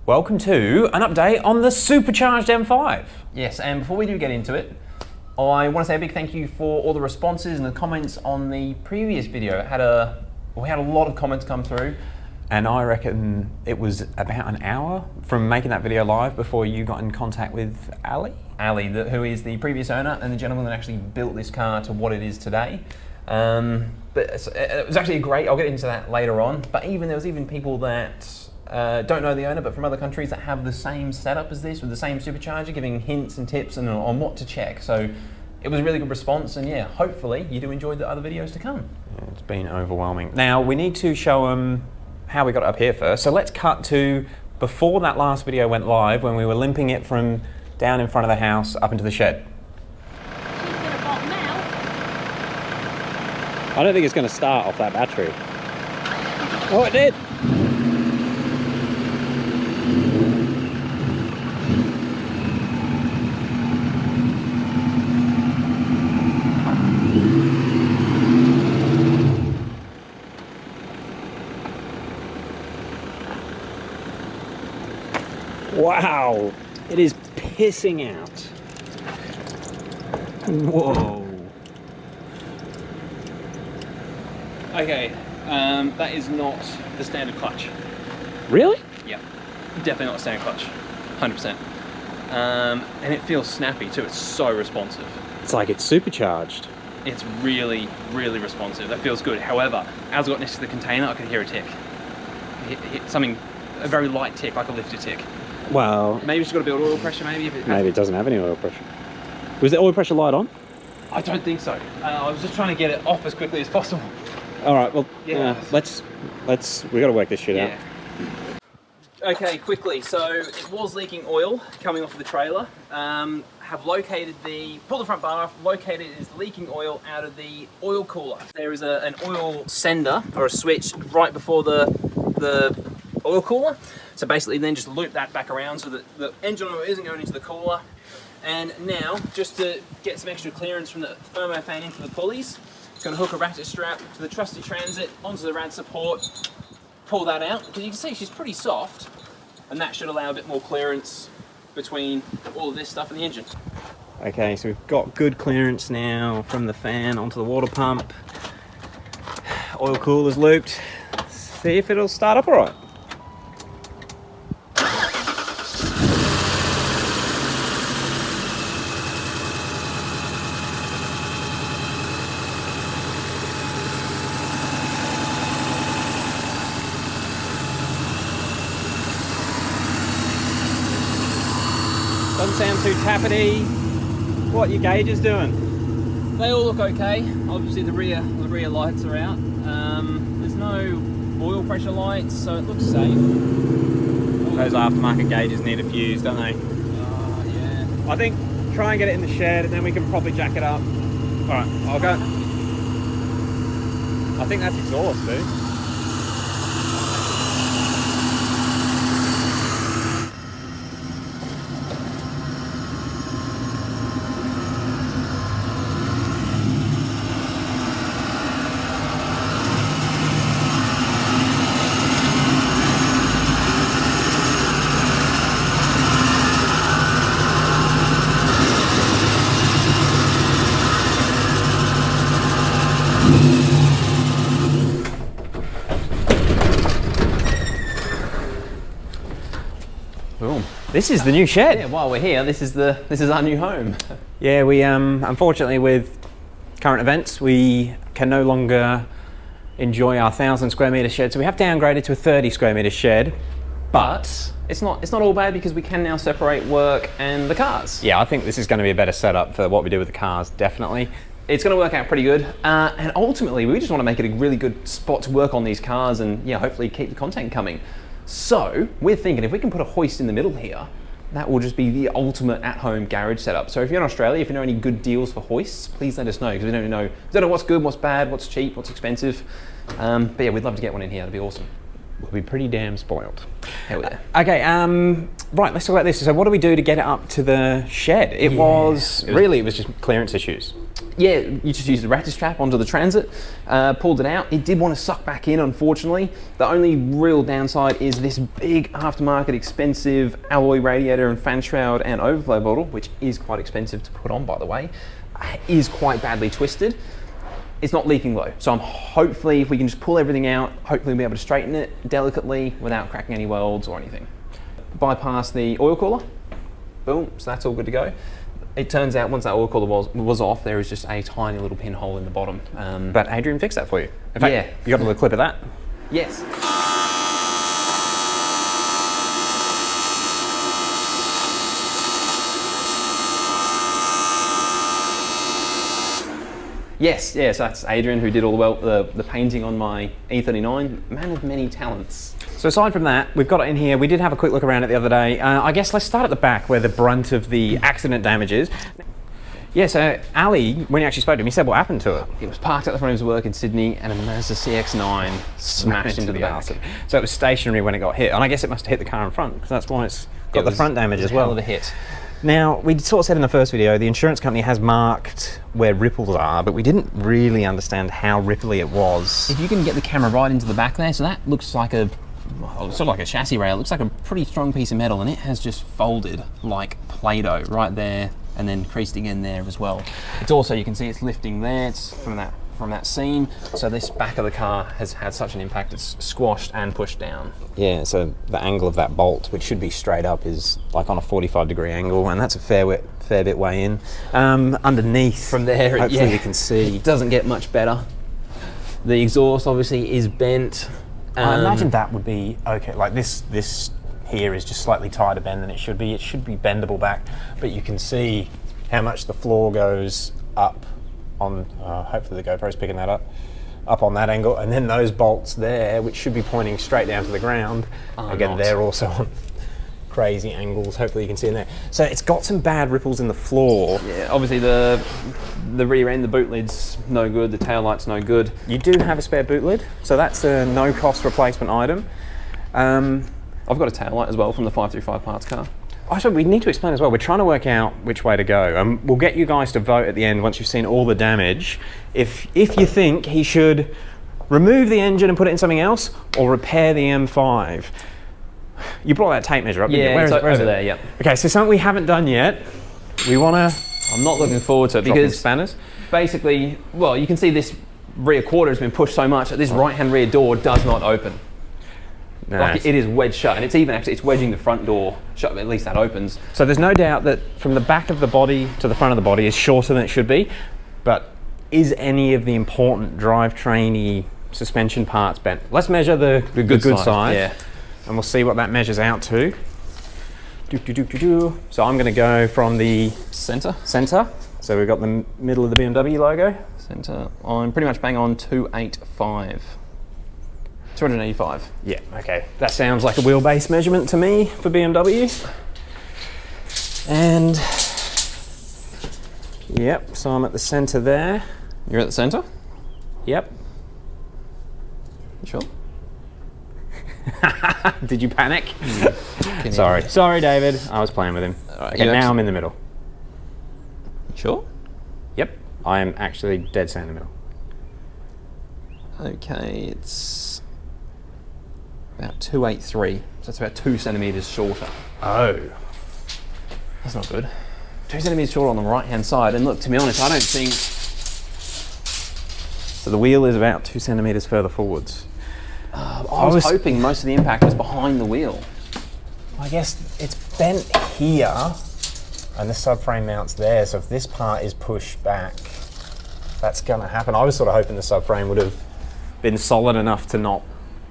Welcome to an update on the Supercharged M5. Yes, and before we do get into it, I want to say a big thank you for all the responses and the comments on the previous video. We had a lot of comments come through. And I reckon it was about an hour from making that video live before you got in contact with Ali? Ali, who is the previous owner and the gentleman that actually built this car to what it is today. But it was actually great, I'll get into that later on, but there was even people that don't know the owner, but from other countries that have the same setup as this, with the same supercharger, giving hints and tips on what to check. So it was a really good response, and yeah, hopefully you do enjoy the other videos to come. Yeah, it's been overwhelming. Now, we need to show them how we got it up here first. So let's cut to before that last video went live, when we were limping it from down in front of the house up into the shed. I don't think it's going to start off that battery. Oh, it did! Wow, it is pissing out. Whoa. Okay, that is not the standard clutch. Really? Yeah, definitely not a standard clutch, 100%. And it feels snappy too, it's so responsive. It's like it's supercharged. It's really, really responsive, that feels good. However, as I got next to the container, I could hear a tick. Hit something, a very light tick, like a lifted tick. Well, maybe it's got to build oil pressure, maybe. Maybe it doesn't have any oil pressure. Was the oil pressure light on? I don't think so. I was just trying to get it off as quickly as possible. All right, well, yeah. We got to work this shit out. Okay, quickly. So it was leaking oil coming off of the trailer. Have located pulled the front bar off, located it is leaking oil out of the oil cooler. There is an oil sender or a switch right before the oil cooler. So basically then just loop that back around so that the engine oil isn't going into the cooler. And now, just to get some extra clearance from the thermo fan into the pulleys, going to hook a ratchet strap to the trusty transit onto the rad support, pull that out, because you can see she's pretty soft, and that should allow a bit more clearance between all of this stuff and the engine. Okay, so we've got good clearance now from the fan onto the water pump. Oil cooler's looped. See if it'll start up all right. Doesn't sound too tappety. What your gauge is doing? They all look okay. Obviously the rear lights are out. There's no oil pressure lights, so it looks safe. Those aftermarket gauges need a fuse, don't they? Yeah. I think try and get it in the shed and then we can probably jack it up. Alright, I'll go. I think that's exhaust, dude. Boom. This is the new shed. Yeah, while we're here, this is our new home. Yeah, we unfortunately with current events we can no longer enjoy our 1,000 square meter shed, so we have downgraded to a 30 square meter shed. But it's not all bad because we can now separate work and the cars. Yeah, I think this is going to be a better setup for what we do with the cars, definitely. It's going to work out pretty good, and ultimately we just want to make it a really good spot to work on these cars and yeah, hopefully keep the content coming. So we're thinking if we can put a hoist in the middle here, that will just be the ultimate at-home garage setup. So if you're in Australia, if you know any good deals for hoists, please let us know, because we don't know what's good, what's bad, what's cheap, what's expensive. But yeah, we'd love to get one in here, that'd be awesome. we'll be pretty damn spoiled. Hell yeah. Okay, right, let's talk about this. So what do we do to get it up to the shed? It was just clearance issues. Yeah, you just used the ratchet strap onto the Transit, pulled it out. It did want to suck back in, unfortunately. The only real downside is this big aftermarket expensive alloy radiator and fan shroud and overflow bottle, which is quite expensive to put on, by the way, is quite badly twisted. It's not leaking low, so I'm hopefully, if we can just pull everything out, hopefully we'll be able to straighten it delicately without cracking any welds or anything. Bypass the oil cooler, boom, so that's all good to go. It turns out once that oil cooler was off, there is just a tiny little pinhole in the bottom. But Adrian fixed that for you. In fact, yeah. You got a little clip of that? Yes. Yes, so that's Adrian who did all the painting on my E39, man of many talents. So aside from that, we've got it in here. We did have a quick look around it the other day. I guess let's start at the back where the brunt of the accident damage is. Yeah, so Ali, when he actually spoke to him, he said what happened to it. It was parked at the front of his work in Sydney and a Mazda CX-9 smashed into the back. So it was stationary when it got hit, and I guess it must have hit the car in front, because that's why it's got the front damage as well. Hell of a hit. Now, we sort of said in the first video, the insurance company has marked where ripples are, but we didn't really understand how ripply it was. If you can get the camera right into the back there, so that looks like sort of like a chassis rail. It looks like a pretty strong piece of metal, and it has just folded like Play-Doh right there, and then creased again there as well. It's also, you can see it's lifting there. It's from that seam. So this back of the car has had such an impact. It's squashed and pushed down. Yeah, so the angle of that bolt, which should be straight up, is like on a 45-degree angle, and that's a fair bit way in. Underneath, from there, hopefully we can see. It doesn't get much better. The exhaust obviously is bent. I imagine that would be okay. Like this here is just slightly tighter bend than it should be. It should be bendable back, but you can see how much the floor goes up on, hopefully the GoPro's picking that up on that angle, and then those bolts there, which should be pointing straight down to the ground, again, they're also on crazy angles. Hopefully you can see in there. So it's got some bad ripples in the floor. Yeah, obviously the rear end, the boot lid's no good, the tail light's no good. You do have a spare boot lid, so that's a no-cost replacement item. I've got a tail light as well from the 535 parts car. Also, we need to explain as well, we're trying to work out which way to go. We'll get you guys to vote at the end once you've seen all the damage. If you think he should remove the engine and put it in something else, or repair the M5. You brought that tape measure up, didn't you? Yeah, Where is it? there, yeah. Okay, so something we haven't done yet. We want to... I'm not looking forward to it because spanners. Basically, well, you can see this rear quarter has been pushed so much that this right-hand rear door does not open. Nice. Like it is wedged shut, and it's even actually it's wedging the front door shut. At least that opens. So there's no doubt that from the back of the body to the front of the body is shorter than it should be, but is any of the important drivetrain-y suspension parts bent? Let's measure the good side, yeah, and we'll see what that measures out to. So I'm going to go from the center. So we've got the middle of the BMW logo. Center. I'm pretty much bang on 285. 285. Yeah, okay. That sounds like a wheelbase measurement to me for BMW. And, yep, so I'm at the center there. You're at the center? Yep. You sure? Did you panic? Sorry, David. I was playing with him. Right, okay, now I'm in the middle. Sure? Yep, I am actually dead center in the middle. Okay, it's about 283, so that's about 2 centimeters shorter. Oh. That's not good. 2 centimeters shorter on the right-hand side, and look, to be honest, I don't think... So the wheel is about 2 centimeters further forwards. I was hoping most of the impact was behind the wheel. I guess it's bent here, and the subframe mounts there, so if this part is pushed back, that's gonna happen. I was sort of hoping the subframe would have been solid enough to not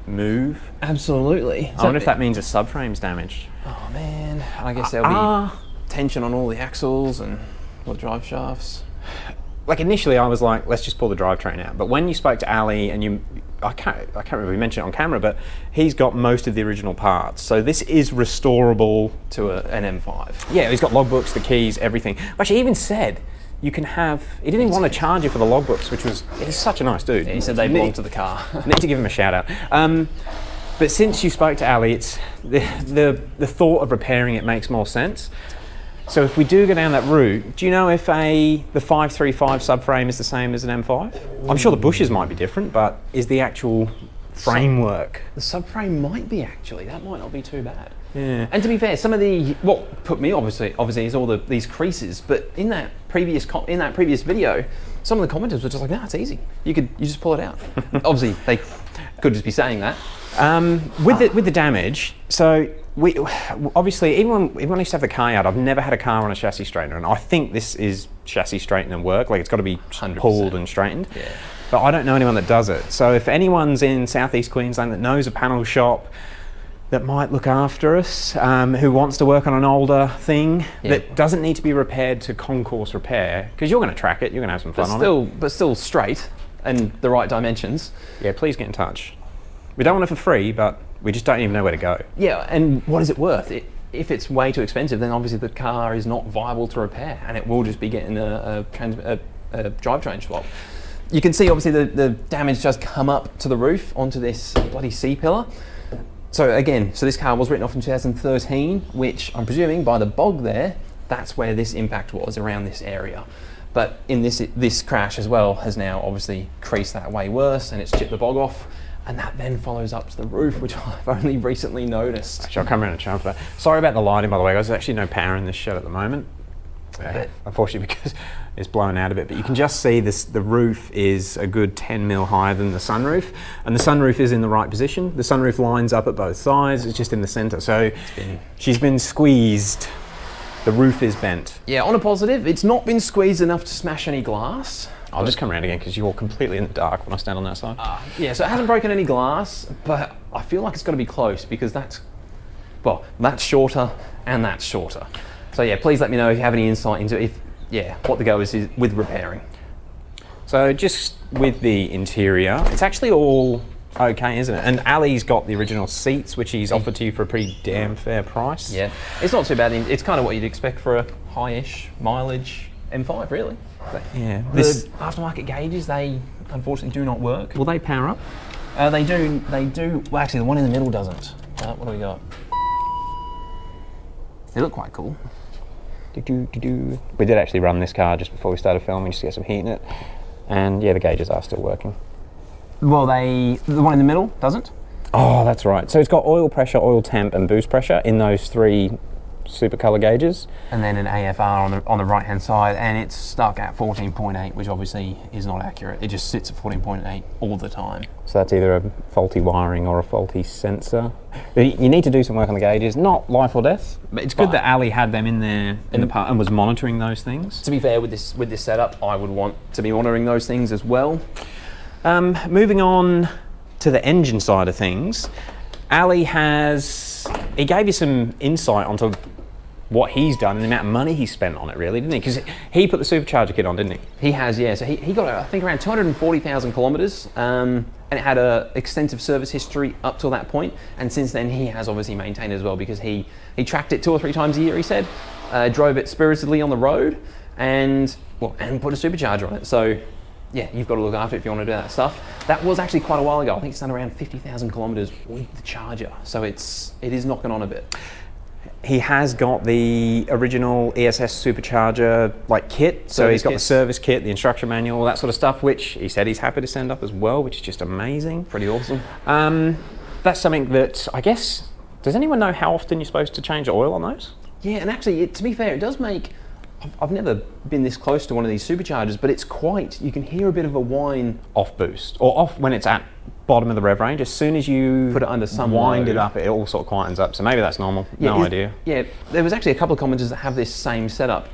move. Absolutely. I wonder if that means the subframe's damaged. Oh man, I guess there'll be tension on all the axles and all the drive shafts. Like initially I was like, let's just pull the drivetrain out. But when you spoke to Ali and I can't remember if you mentioned it on camera, but he's got most of the original parts. So this is restorable to an M5. Yeah, he's got logbooks, the keys, everything. Actually, he even said you can have, he didn't even want to charge you for the logbooks, which was, he's such a nice dude. Yeah, he said they belong to the car. Need to give him a shout out. But since you spoke to Ali, it's the thought of repairing it makes more sense. So if we do go down that route, do you know if the 535 subframe is the same as an M5? I'm sure the bushes might be different, but is the actual framework? The subframe might be actually. That might not be too bad. Yeah. And to be fair, some of what put me obviously is all these creases. But in that previous video, some of the commenters were just like, "No, it's easy. You just pull it out." Obviously, they could just be saying that. With the damage, so we obviously even when I used to have the car out, I've never had a car on a chassis straightener, and I think this is chassis straightener work. Like it's got to be 100%. pulled and straightened. Yeah. But I don't know anyone that does it. So if anyone's in Southeast Queensland that knows a panel shop that might look after us, who wants to work on an older thing that doesn't need to be repaired to concourse repair, because you're going to track it, you're going to have some fun on it. But still straight and the right dimensions. Yeah, please get in touch. We don't want it for free, but we just don't even know where to go. Yeah, and what is it worth? If it's way too expensive, then obviously the car is not viable to repair, and it will just be getting a drivetrain swap. You can see obviously the damage does come up to the roof onto this bloody C-pillar. So again, this car was written off in 2013, which I'm presuming by the bog there, that's where this impact was, around this area. But in this crash as well has now obviously creased that way worse, and it's chipped the bog off. And that then follows up to the roof, which I've only recently noticed. Actually, I'll come around and show for that. Sorry about the lighting, by the way, guys. There's actually no power in this shed at the moment. Unfortunately, because it's blown out a bit. But you can just see the roof is a good 10 mil higher than the sunroof. And the sunroof is in the right position. The sunroof lines up at both sides. It's just in the center. So she's been squeezed. The roof is bent. Yeah, on a positive, it's not been squeezed enough to smash any glass. I'll just come around again because you're completely in the dark when I stand on that side. Yeah, so it hasn't broken any glass, but I feel like it's got to be close because that's shorter and that's shorter. So yeah, please let me know if you have any insight into what the go is with repairing. So just with the interior, it's actually all okay, isn't it? And Ali's got the original seats, which he's offered to you for a pretty damn fair price. Yeah, it's not too bad. It's kind of what you'd expect for a high-ish mileage M5, really. Yeah. The aftermarket gauges, they unfortunately do not work. Will they power up? They do. Well, actually, the one in the middle doesn't. What do we got? They look quite cool. We did actually run this car just before we started filming, just to get some heat in it. And yeah, the gauges are still working. Well, the one in the middle doesn't? Oh, that's right. So it's got oil pressure, oil temp, and boost pressure in those three super colour gauges. And then an AFR on the right hand side, and it's stuck at 14.8, which obviously is not accurate. It just sits at 14.8 all the time. So that's either a faulty wiring or a faulty sensor. You need to do some work on the gauges, not life or death, but it's good that Ali had them in there in the part and was monitoring those things. To be fair, with this setup, I would want to be monitoring those things as well. Moving on to the engine side of things, Ali he gave you some insight onto what he's done and the amount of money he spent on it, really, didn't he? Because he put the supercharger kit on, didn't he? He has, yeah. So he got, I think, around 240,000 kilometres, and it had a extensive service history up till that point. And since then, he has obviously maintained as well, because he tracked it 2 or 3 times a year, he said, drove it spiritedly on the road, and put a supercharger on it. So yeah, you've got to look after it if you want to do that stuff. That was actually quite a while ago. I think it's done around 50,000 kilometres with the charger. So it is knocking on a bit. He has got the original ESS supercharger kit, so he's got the service kit, the instruction manual, all that sort of stuff, which he said he's happy to send up as well, which is just amazing. Pretty awesome. That's something that, I guess, does anyone know how often you're supposed to change the oil on those? Yeah, and actually, to be fair, it does make, I've never been this close to one of these superchargers, but it's you can hear a bit of a whine. Off boost, or off when it's at bottom of the rev range. As soon as you put it under some wind load, it up, it all sort of quietens up. So maybe that's normal. Yeah, no idea. Yeah, there was actually a couple of commenters that have this same setup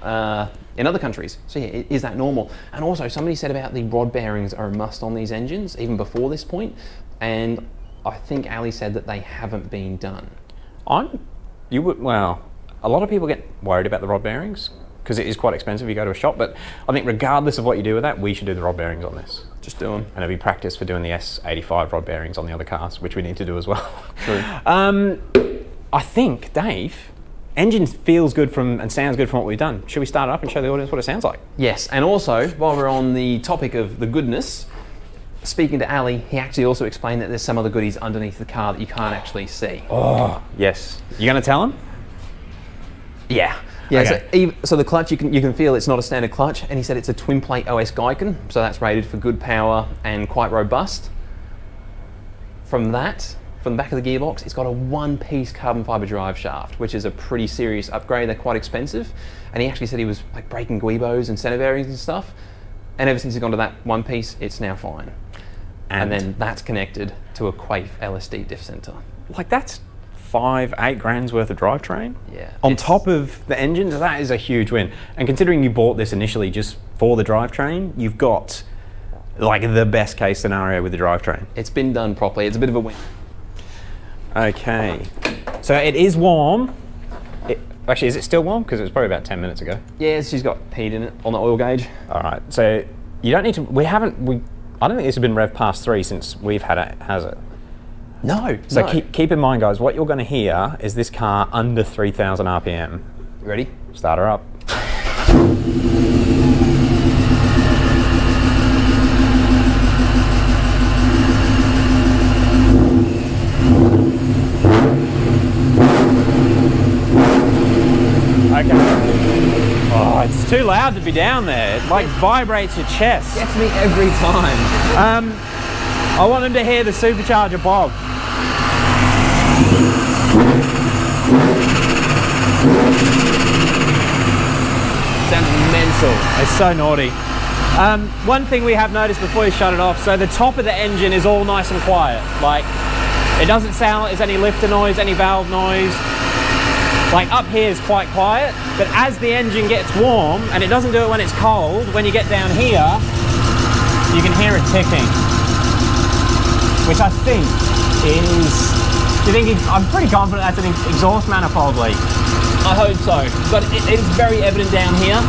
in other countries. So yeah, is that normal? And also, somebody said about the rod bearings are a must on these engines, even before this point. And I think Ali said that they haven't been done. A lot of people get worried about the rod bearings because it is quite expensive if you go to a shop, but I think regardless of what you do with that, we should do the rod bearings on this. Just do them. And it'll be practice for doing the S85 rod bearings on the other cars, which we need to do as well. True. I think, Dave, engine feels good and sounds good from what we've done. Should we start it up and show the audience what it sounds like? Yes, and also, while we're on the topic of the goodness, speaking to Ali, he actually also explained that there's some other goodies underneath the car that you can't actually see. Oh, yes. You going to tell him? Yeah. Yeah, Okay. so the clutch, you can feel it's not a standard clutch, and he said it's a twin plate OS Geiken, so that's rated for good power and quite robust. From the back of the gearbox, it's got a one-piece carbon fiber drive shaft, which is a pretty serious upgrade. They're quite expensive, and he actually said he was like breaking guibos and center bearings and stuff, and ever since he's gone to that one piece, it's now fine. And then that's connected to a Quaife LSD diff center. Like that's 5-8 grand's worth of drivetrain. Yeah. On top of the engine, that is a huge win. And considering you bought this initially just for the drivetrain, you've got like the best case scenario with the drivetrain. It's been done properly. It's a bit of a win. Okay. So it is warm. Actually, is it still warm? Because it was probably about 10 minutes ago. Yeah, she's got heat in it on the oil gauge. All right. So you don't need to. I don't think this has been rev past 3 since we've had it, has it? No. So no. keep in mind, guys, what you're going to hear is this car under 3,000 RPM. Ready? Start her up. Okay. Oh, it's too loud to be down there. It like vibrates your chest. Gets me every time. I want them to hear the supercharger bob. Sounds mental. It's so naughty. One thing we have noticed before you shut it off, so the top of the engine is all nice and quiet. Like, it doesn't sound like there's any lifter noise, any valve noise. Like up here is quite quiet, but as the engine gets warm, and it doesn't do it when it's cold, when you get down here, you can hear it ticking. Which I think is, I'm pretty confident that's an exhaust manifold leak. I hope so, but it is very evident down here.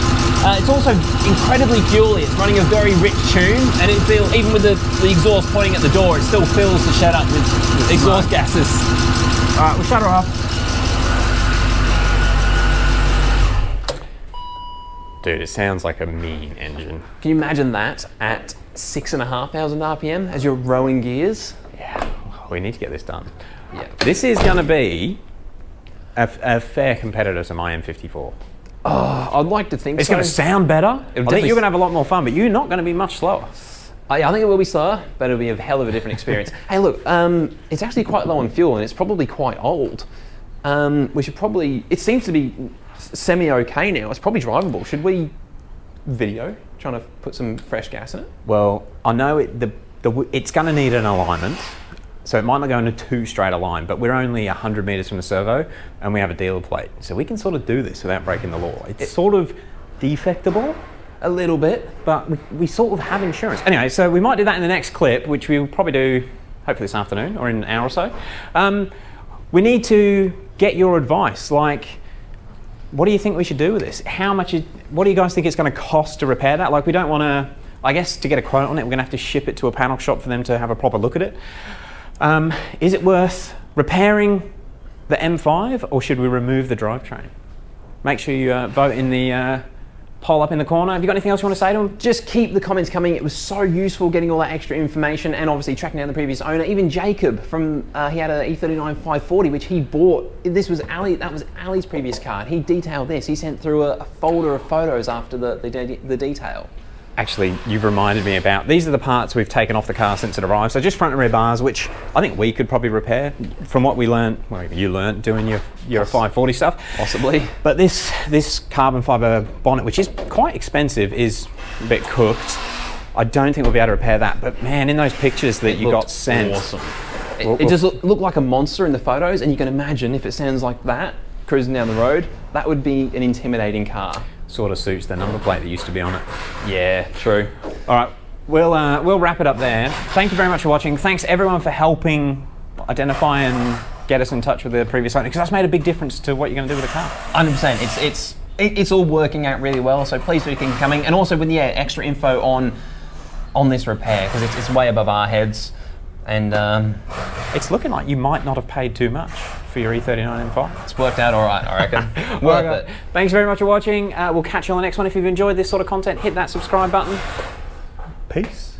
It's also incredibly fuely. It's running a very rich tune, and it feels, even with the exhaust pointing at the door, it still fills the shed up with exhaust gases. All right, we'll shut her off. Dude, it sounds like a mean engine. Can you imagine that at 6,500 RPM as you're rowing gears? Yeah, we need to get this done. Yeah. This is going to be a fair competitor to my M54. Oh, I'd like to think It's so. going to sound better. I think definitely you're going to have a lot more fun, but you're not going to be much slower. I think it will be slower, but it'll be a hell of a different experience. Hey, look, it's actually quite low on fuel, and it's probably quite old. We should probably. It seems to be semi-okay now. It's probably drivable. Should we video trying to put some fresh gas in it? Well, I know it's going to need an alignment, so it might not go in a too straight a line, but we're only 100 meters from the servo, and we have a dealer plate, so we can sort of do this without breaking the law. It's sort of defectable. A little bit. But we sort of have insurance. Anyway, so we might do that in the next clip, which we'll probably do hopefully this afternoon or in an hour or so. We need to get your advice. Like, what do you think we should do with this? What do you guys think it's going to cost to repair that? Like, we don't want to, I guess to get a quote on it, we're going to have to ship it to a panel shop for them to have a proper look at it. Is it worth repairing the M5 or should we remove the drivetrain? Make sure you vote in the poll up in the corner. Have you got anything else you want to say to them? Just keep the comments coming. It was so useful getting all that extra information and obviously tracking down the previous owner. Even Jacob from, he had an E39 540, which he bought. This was that was Ali's previous car. He detailed this. He sent through a folder of photos after the detail. Actually, you've reminded me about, these are the parts we've taken off the car since it arrived. So just front and rear bars, which I think we could probably repair from what we learned, well, you learned doing your 540 stuff. Possibly. But this carbon fiber bonnet, which is quite expensive, is a bit cooked. I don't think we'll be able to repair that. But man, in those pictures that you got sent. Awesome. It just looked like a monster in the photos, and you can imagine if it sounds like that, cruising down the road, that would be an intimidating car. Sort of suits the number plate that used to be on it. Yeah, true. All right, we'll wrap it up there. Thank you very much for watching. Thanks everyone for helping identify and get us in touch with the previous owner, because that's made a big difference to what you're going to do with the car. 100%. It's all working out really well. So please do keep coming, and also with extra info on this repair, because it's way above our heads, and It's looking like you might not have paid too much for your E39 M5. it's worked out all right, I reckon. Worth it. Thanks very much for watching. We'll catch you on the next one. If you've enjoyed this sort of content, hit that subscribe button. Peace.